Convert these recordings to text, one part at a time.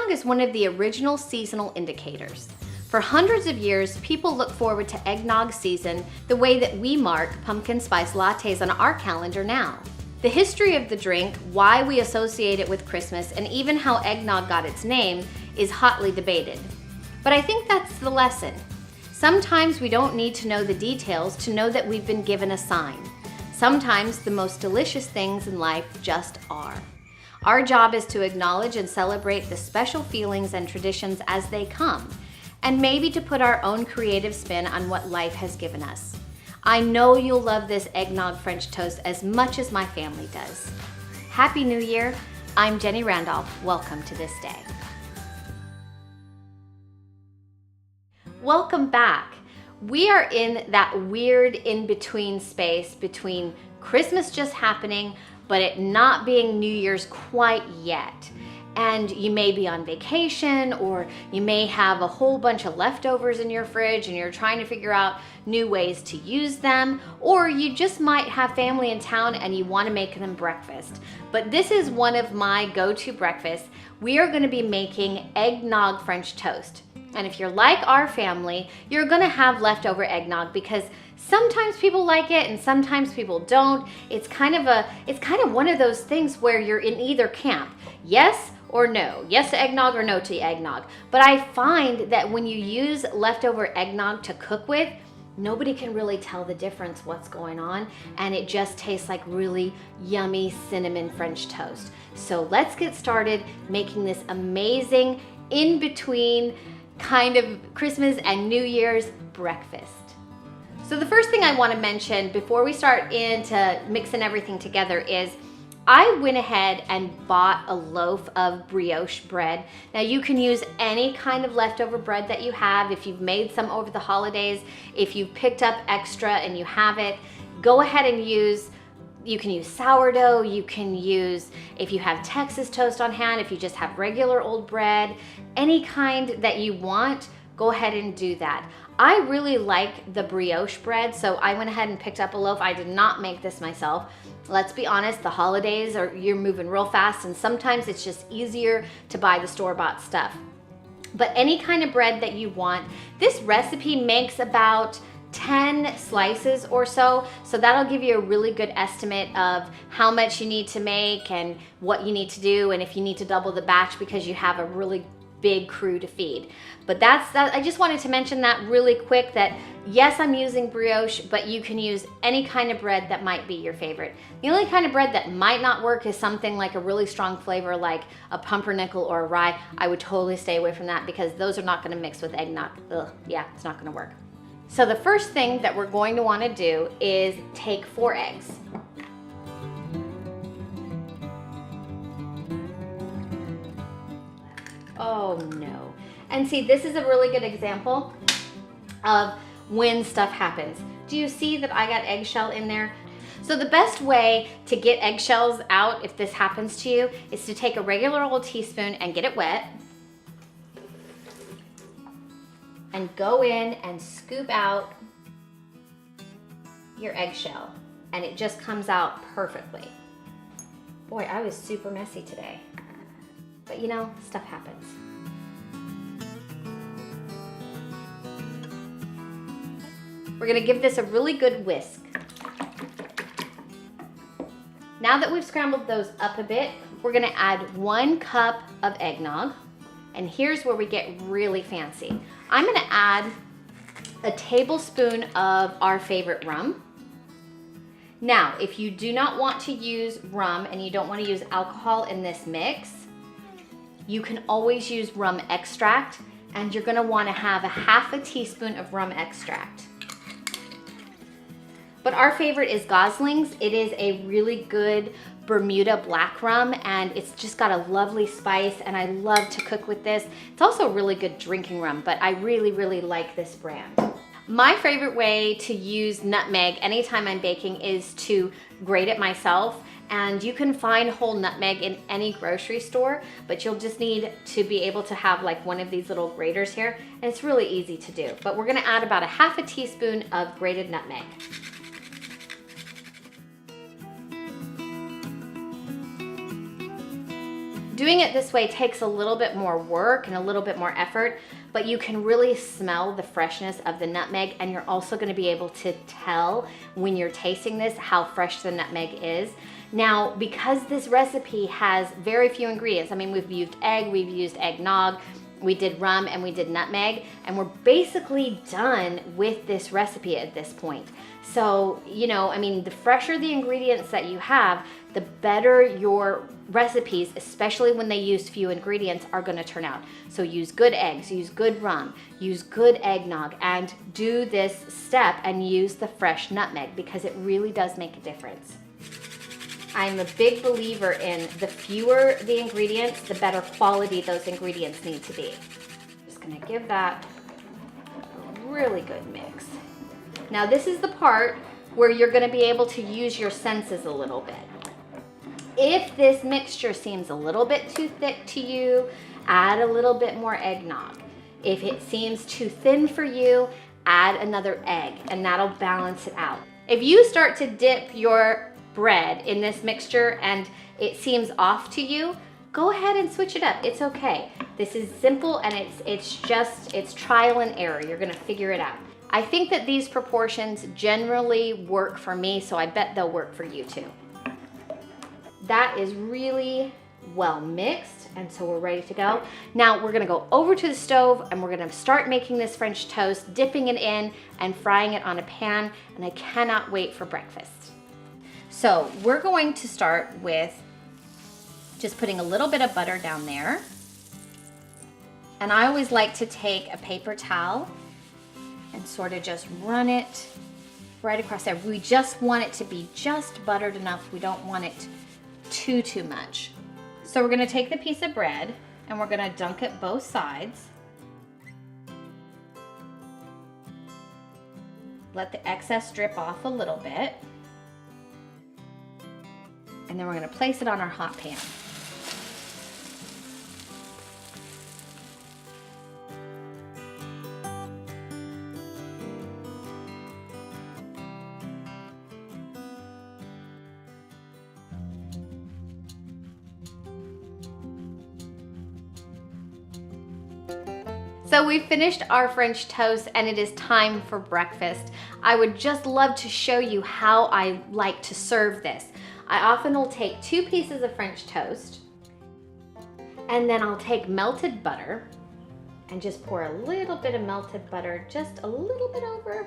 Eggnog is one of the original seasonal indicators. For hundreds of years, people look forward to eggnog season the way that we mark pumpkin spice lattes on our calendar now. The history of the drink, why we associate it with Christmas, and even how eggnog got its name is hotly debated. But I think that's the lesson. Sometimes we don't need to know the details to know that we've been given a sign. Sometimes the most delicious things in life just are. Our job is to acknowledge and celebrate the special feelings and traditions as they come, and maybe to put our own creative spin on what life has given us. I know you'll love this eggnog French toast as much as my family does. Happy New Year. I'm Jenny Randolph. Welcome to this day. Welcome back. We are in that weird in-between space between Christmas just happening, but it not being New Year's quite yet. And you may be on vacation, or you may have a whole bunch of leftovers in your fridge and you're trying to figure out new ways to use them, or you just might have family in town and you want to make them breakfast. But this is one of my go-to breakfasts. We are going to be making eggnog French toast. And if you're like our family, you're gonna have leftover eggnog because sometimes people like it and sometimes people don't. It's kind of one of those things where you're in either camp. Yes or no. Yes to eggnog or no to eggnog. But I find that when you use leftover eggnog to cook with, nobody can really tell the difference what's going on, and it just tastes like really yummy cinnamon French toast. So let's get started making this amazing in-between kind of Christmas and New Year's breakfast. So the first thing I want to mention before we start into mixing everything together is I went ahead and bought a loaf of brioche bread. Now you can use any kind of leftover bread that you have. If you've made some over the holidays, if you've picked up extra and you have it, go ahead and you can use sourdough, you can use, if you have Texas toast on hand, if you just have regular old bread, any kind that you want, go ahead and do that. I really like the brioche bread, so I went ahead and picked up a loaf. I did not make this myself. Let's be honest, the holidays you're moving real fast, and sometimes it's just easier to buy the store-bought stuff. But any kind of bread that you want, this recipe makes about 10 slices or so that'll give you a really good estimate of how much you need to make and what you need to do, and if you need to double the batch because you have a really big crew to feed. But I just wanted to mention that really quick, that yes, I'm using brioche, but you can use any kind of bread that might be your favorite. The only kind of bread that might not work is something like a really strong flavor like a pumpernickel or a rye. I would totally stay away from that because those are not going to mix with eggnog. Ugh, yeah, it's not going to work. So the first thing that we're going to want to do is take 4 eggs. Oh no. And see, this is a really good example of when stuff happens. Do you see that I got eggshell in there? So the best way to get eggshells out if this happens to you is to take a regular old teaspoon and get it wet, and go in and scoop out your eggshell, and it just comes out perfectly. Boy, I was super messy today, but you know, stuff happens. We're gonna give this a really good whisk. Now that we've scrambled those up a bit, we're gonna add 1 cup of eggnog, and here's where we get really fancy. I'm gonna add a tablespoon of our favorite rum. Now, if you do not want to use rum and you don't want to use alcohol in this mix, you can always use rum extract, and you're gonna want to have a half a teaspoon of rum extract. But our favorite is Gosling's. It is a really good Bermuda black rum, and it's just got a lovely spice, and I love to cook with this. It's also a really good drinking rum, but I really, really like this brand. My favorite way to use nutmeg anytime I'm baking is to grate it myself, and you can find whole nutmeg in any grocery store, but you'll just need to be able to have like one of these little graters here, and it's really easy to do. But we're gonna add about a half a teaspoon of grated nutmeg. Doing it this way takes a little bit more work and a little bit more effort, but you can really smell the freshness of the nutmeg, and you're also gonna be able to tell when you're tasting this how fresh the nutmeg is. Now, because this recipe has very few ingredients, I mean, we've used egg, we've used eggnog, we did rum, and we did nutmeg, and we're basically done with this recipe at this point. So, you know, I mean, the fresher the ingredients that you have, the better your recipes, especially when they use few ingredients, are gonna turn out. So use good eggs, use good rum, use good eggnog, and do this step and use the fresh nutmeg because it really does make a difference. I'm a big believer in the fewer the ingredients, the better quality those ingredients need to be. Just gonna give that a really good mix. Now this is the part where you're gonna be able to use your senses a little bit. If this mixture seems a little bit too thick to you, add a little bit more eggnog. If it seems too thin for you, add another egg, and that'll balance it out. If you start to dip your bread in this mixture and it seems off to you, go ahead and switch it up. It's okay. This is simple, and it's trial and error. You're gonna figure it out. I think that these proportions generally work for me, so I bet they'll work for you too. That is really well mixed, and so we're ready to go. Now we're gonna go over to the stove and we're gonna start making this French toast, dipping it in and frying it on a pan, and I cannot wait for breakfast. So we're going to start with just putting a little bit of butter down there. And I always like to take a paper towel and sort of just run it right across there. We just want it to be just buttered enough. We don't want it too much. So we're gonna take the piece of bread and we're gonna dunk it both sides. Let the excess drip off a little bit. And then we're gonna place it on our hot pan. So we finished our French toast and it is time for breakfast. I would just love to show you how I like to serve this. I often will take 2 pieces of French toast and then I'll take melted butter and just pour a little bit of melted butter, just a little bit over.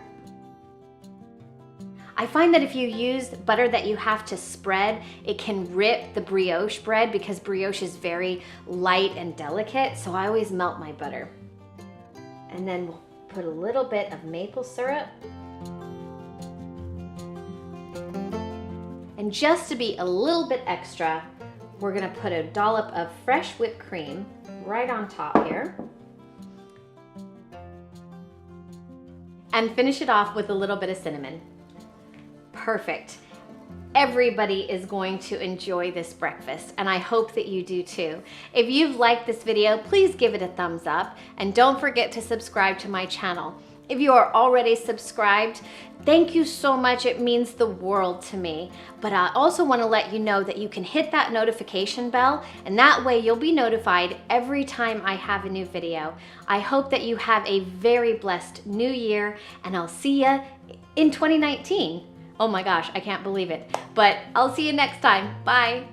I find that if you use butter that you have to spread, it can rip the brioche bread because brioche is very light and delicate, so I always melt my butter. And then we'll put a little bit of maple syrup. And just to be a little bit extra, we're gonna put a dollop of fresh whipped cream right on top here. And finish it off with a little bit of cinnamon. Perfect. Everybody is going to enjoy this breakfast, and I hope that you do too. If you've liked this video, please give it a thumbs up, and don't forget to subscribe to my channel. If you are already subscribed, thank you so much. It means the world to me. But I also want to let you know that you can hit that notification bell, and that way you'll be notified every time I have a new video. I hope that you have a very blessed new year, and I'll see you in 2019. Oh my gosh, I can't believe it. But I'll see you next time. Bye.